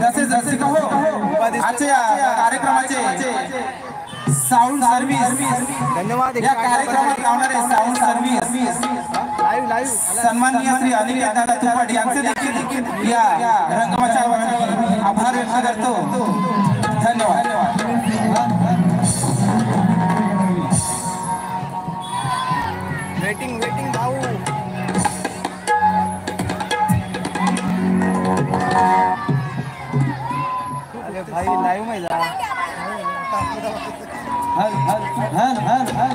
जसे जसे हो आजच्या कार्यक्रमाचे साऊंड सर्व्हिस धन्यवाद या कार्यक्रमात लावणारे साऊंड सर्व्हिस सन्माननीय श्री अनिल दादा तुपट यांचे देखील या रंगमंचावर आभार व्यक्त करतो। धन्यवाद। वेटिंग भाऊ अरे भाई लाइव में जा हल हल हल हल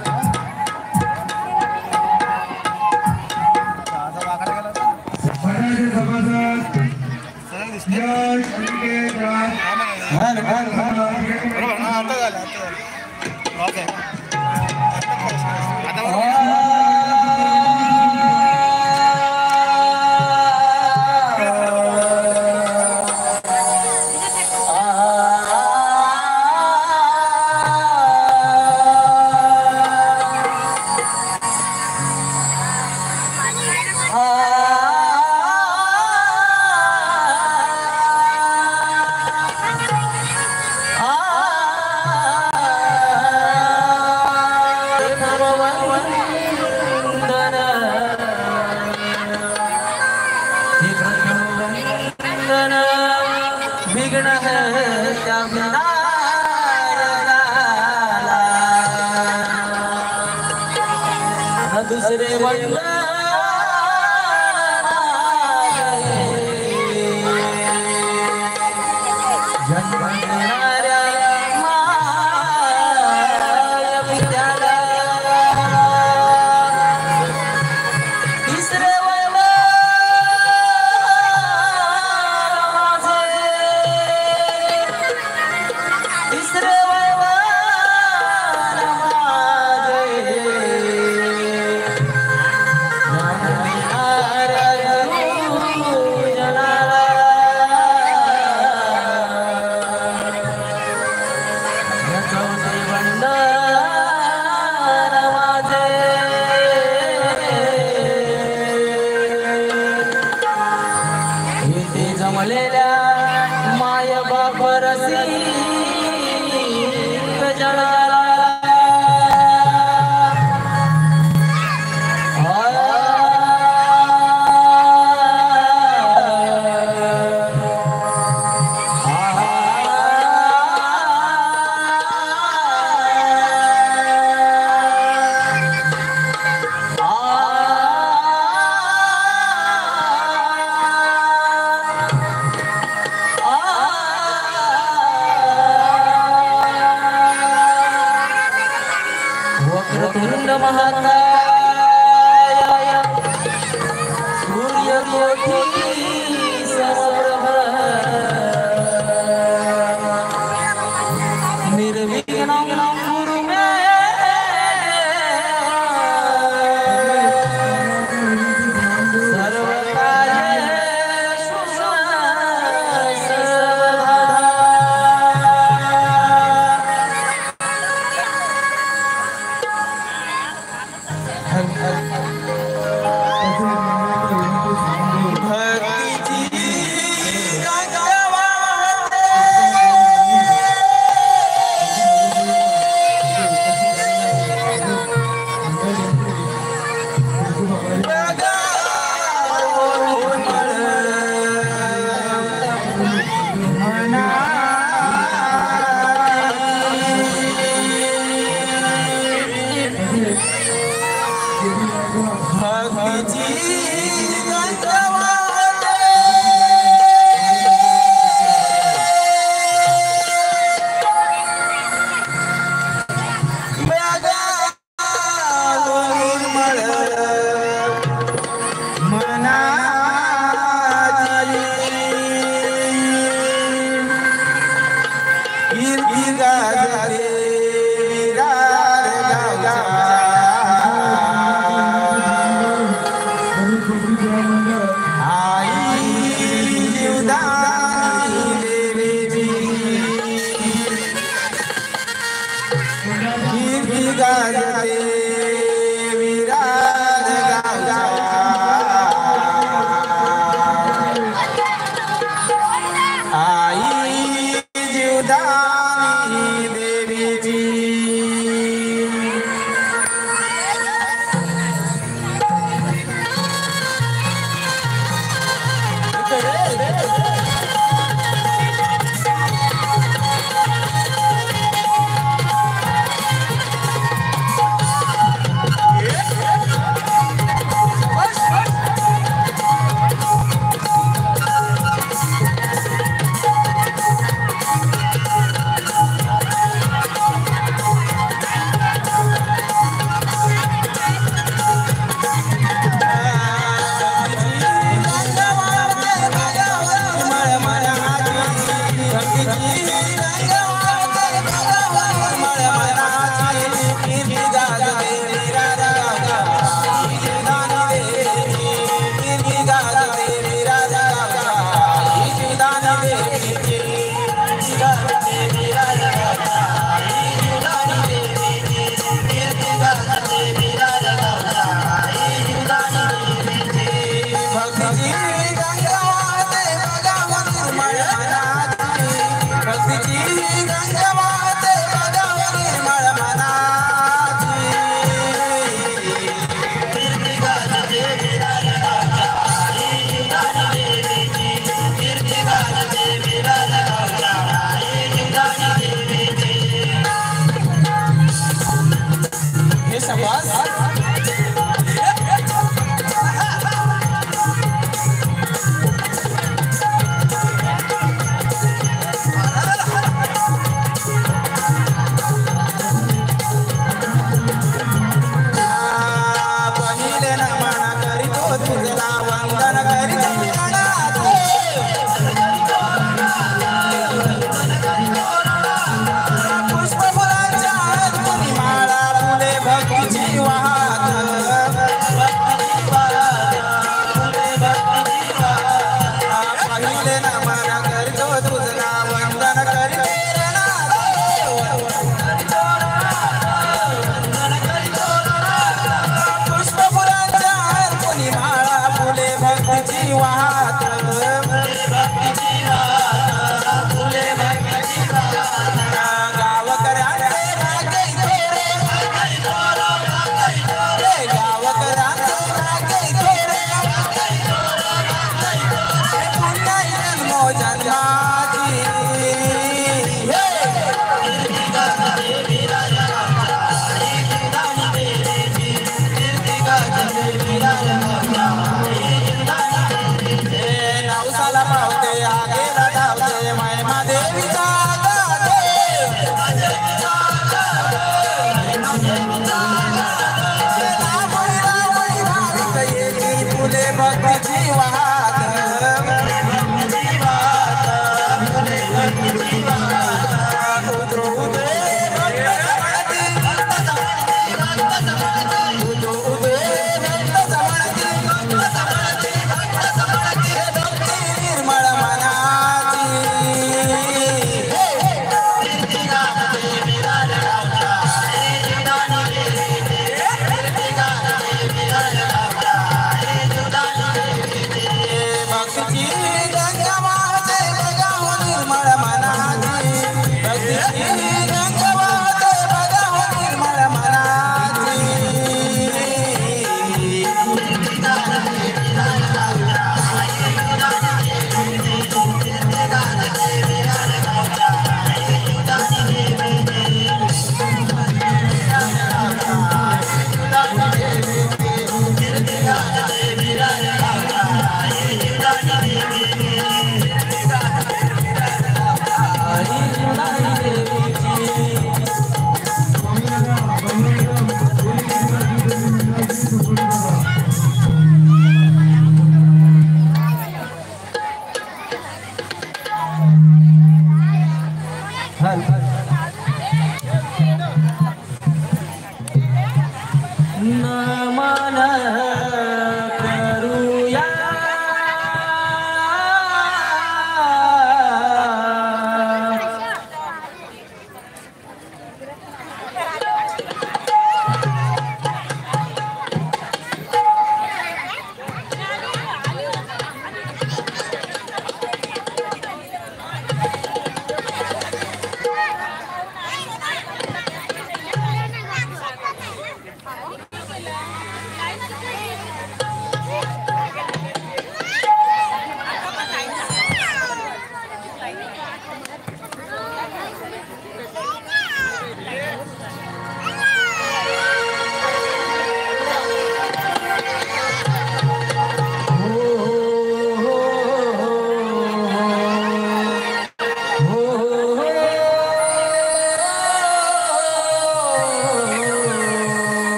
दूसरे वंदना गाजते विराज गाजा शाबास पहिले नमन करीतो तुझला वंदन करीतो पुष्प फुलांच्या हातून माळा फुले भक्तीची वाहत पहिले नमन करीतो तुझला वंदन करीतो पुष्प फुलांच्या हातून माळा फुले भक्तीची वाहत नवसाला पावते आगेला धावते महिमा देवीचा फुले भक्तीची वाहत निर्मळ मनाची भक्तीची गंगा वाहते बघा हो निर्मळ मनाची भक्तीची गंगा वाहते बघा हो निर्मळ मनाची नमन करूया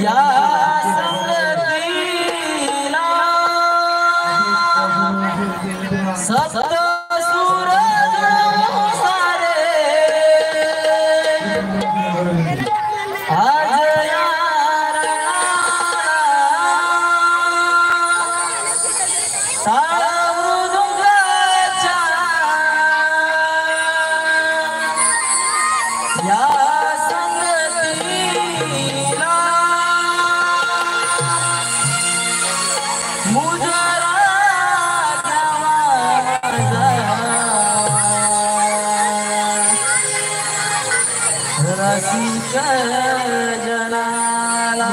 या संगतीला सप्त सूरज सारे आज या मृदुंगाच्या या संगतीला मुजरा रसिक जनाला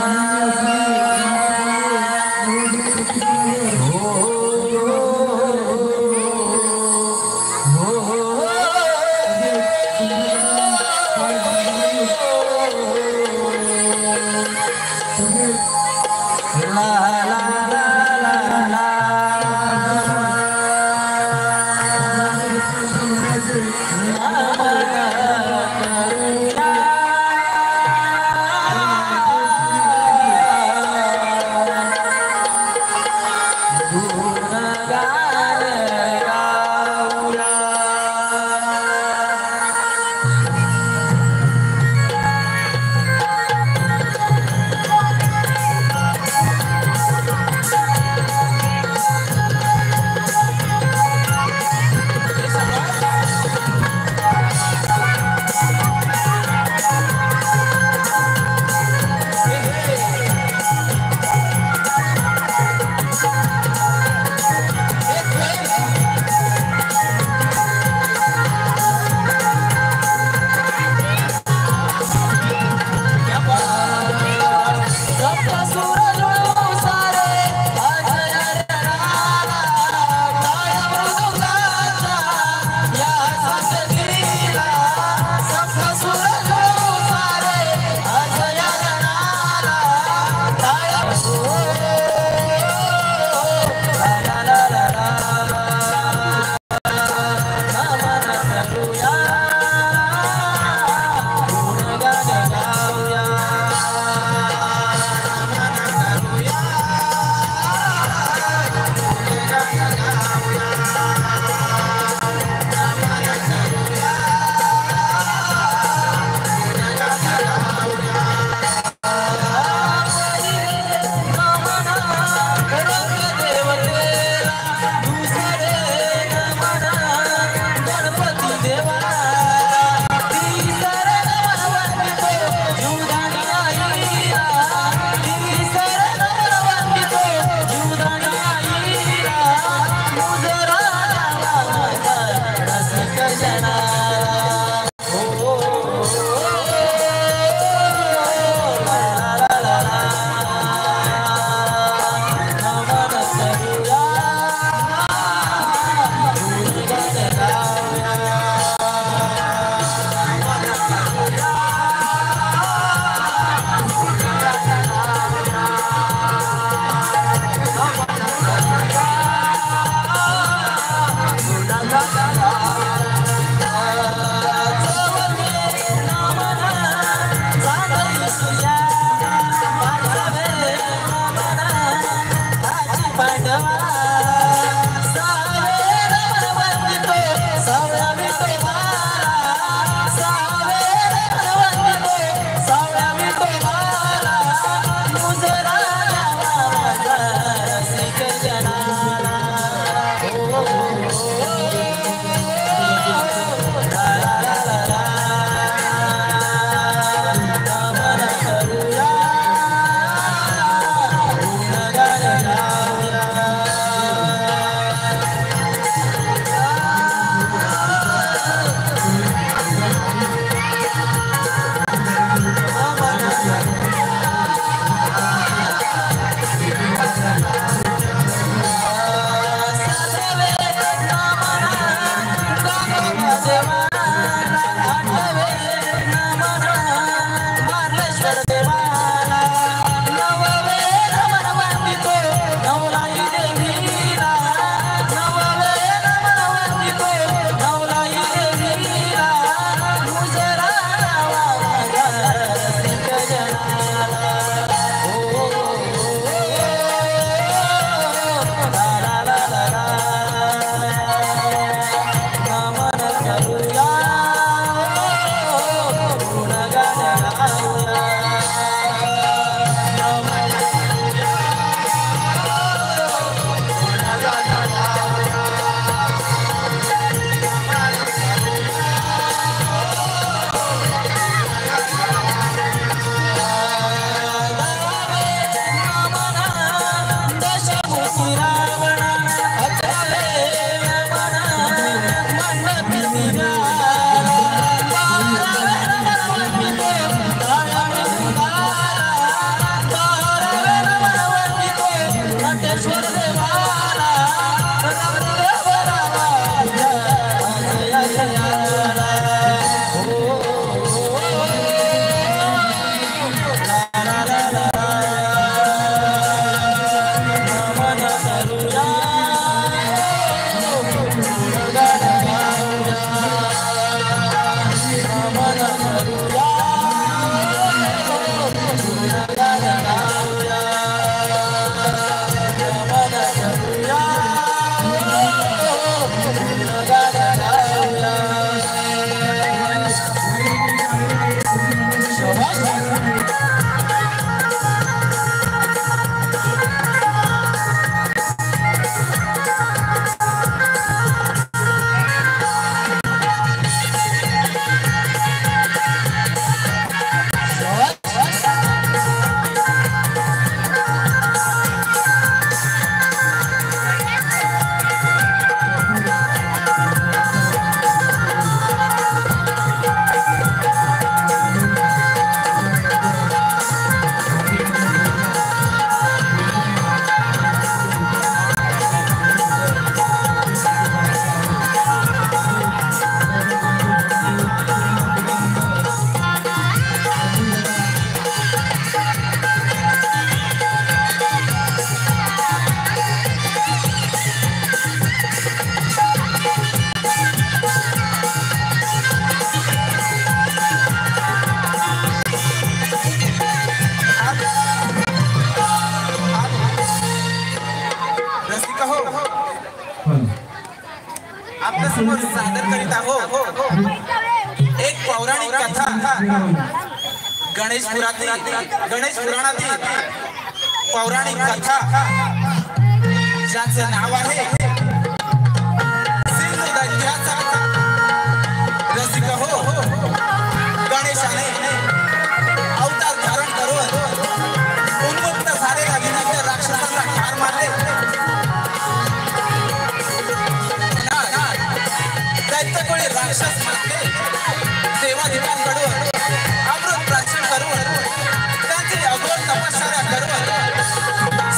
आपल्यासमोर सादर करीत आहोत एक पौराणिक कथा गणेश पुराणातील पौराणिक कथा ज्याचं नाव आहे सिंधू दैत्याचा रसिक हो गणेशाने अवतार धारण करून उन्मुक्त झालेल्या विनंती राक्षसांना ठार मारले दैत्यकुळी राक्षस मारले देवादेवांकडून अमृत प्राशन करून त्यांची अघोर तपश्चर्या करून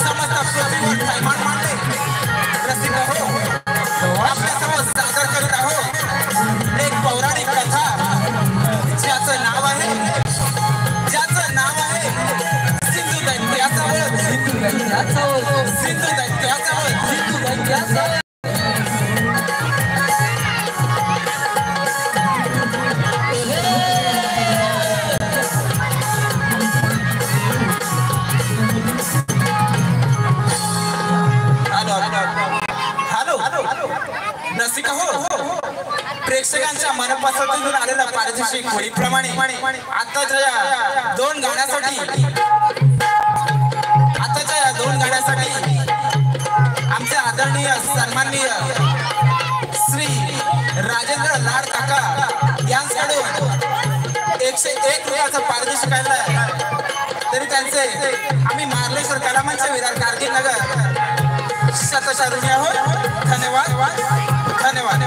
समस्त पृथ्वीवर थैमान मांडले रसिक हो आपल्यासमोर सादर करत आहोत एक पौराणिक कथा ज्याचं नाव आहे सिंधू दैत्याचा वध सिंधू दैत्याचा वध रसिक हो प्रेक्षकांच्या मनपसंतीतून आलेल्या पारितोषिक होळीप्रमाणे आताच्या या दोन गाण्यासाठी आमचे आदरणीय सन्माननीय श्री राजेंद्र लाड काका यांच्याकडून 101 रुपयाचं पारितोषिक आहे तरी त्यांचे आम्ही मार्लेश्वर कलामंच विरार कारगिल नगर शतशः ऋणी आहोत धन्यवाद धन्यवाद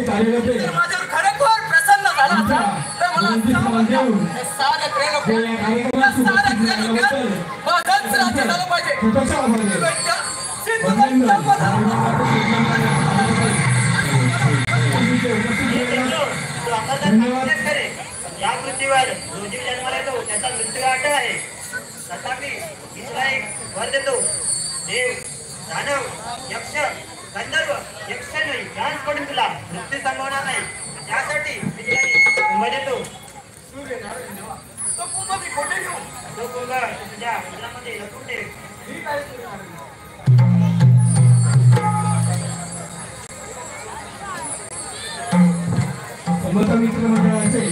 कार्यकर्ते खरोखर प्रसन्न झाला मला सारे नको माझंच राज्य झालं पाहिजे या पृथ्वीवर जो जीव जन्माला येतो त्याचा मृत्यू अटळ आहे. तथापि मी तुला एक वर देतो. देव, दानव, यक्ष, गंधर्व, यक्षणी यांकडून तुला मृत्यू संभवणार नाही. त्यासाठी मी तुला एक कुंभ देतो. तो कुंभ मी कोठे घेऊ? तो कुंभ तुझ्या मंदिरामध्ये लपून ठेव. समर्थ मित्र मंडळाचे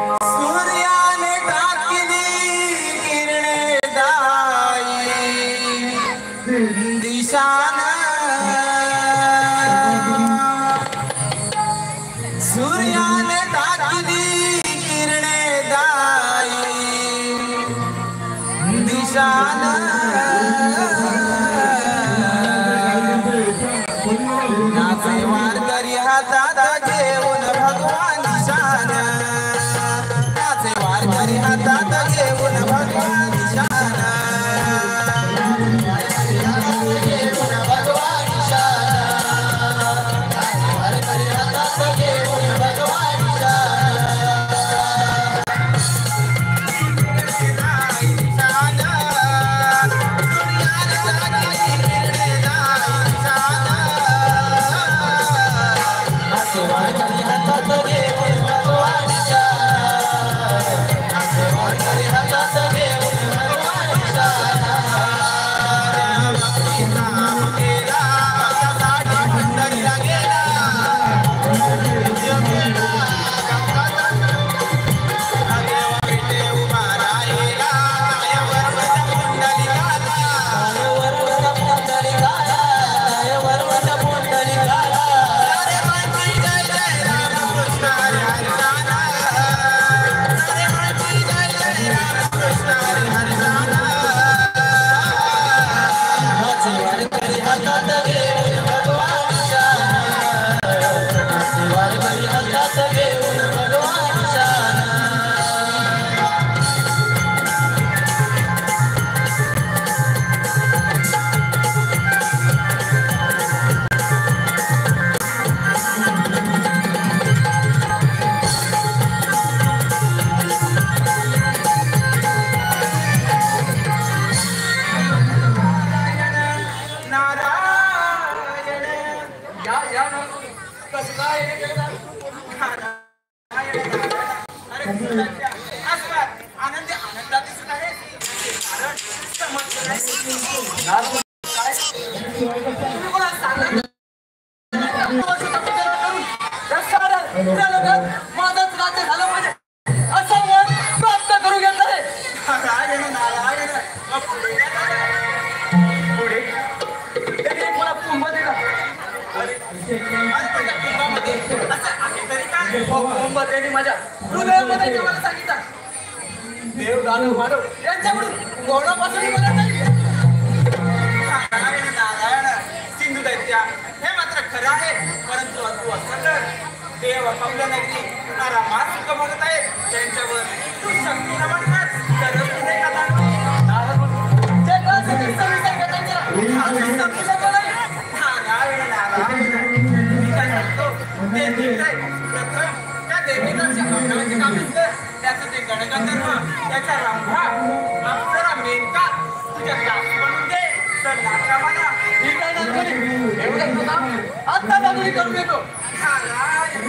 सूर्याने टाकली किरणे दाई दिशाना सूर्याने टाकली किरणे दाई दिशाना नाचे वारकरी हातात घेऊन भगवान निशान नाचे वारकरी हातात घेऊन भगवान निशान माझंच राज्य झालं पाहिजे असं वर प्राप्त करू घेतलंय. पुढे मला कुंभ दिला कुंभ त्यांनी माझ्या हृदयामध्ये मला सांगितलं देव दानव मानव यांच्याकडून गौरवापासून मला नाही. नारायण सिंधू दैत्या हे मात्र खरं आहे परंतु तू असं कर देव कमल्या नगरी रामा सुख बघत आहे त्यांच्यावर तू शक्ती नमन कर तरच तुझे कथा जे कळत ते सगळी सांगा त्यांच्याला. आम्ही शक्तीला बोलाय. नारायण नारायण मी काय सांगतो ते ठीक आहे प्रथम त्या देवीदाच्या अंगाची कामीच कर त्याचं ते गणगंधर्व त्याचा रंभा अप्सरा मेनका तुझ्या दासी बनवून दे तर नागरामाला ही काय नागरी? एवढं काम आता नागरी करून येतो. नारायण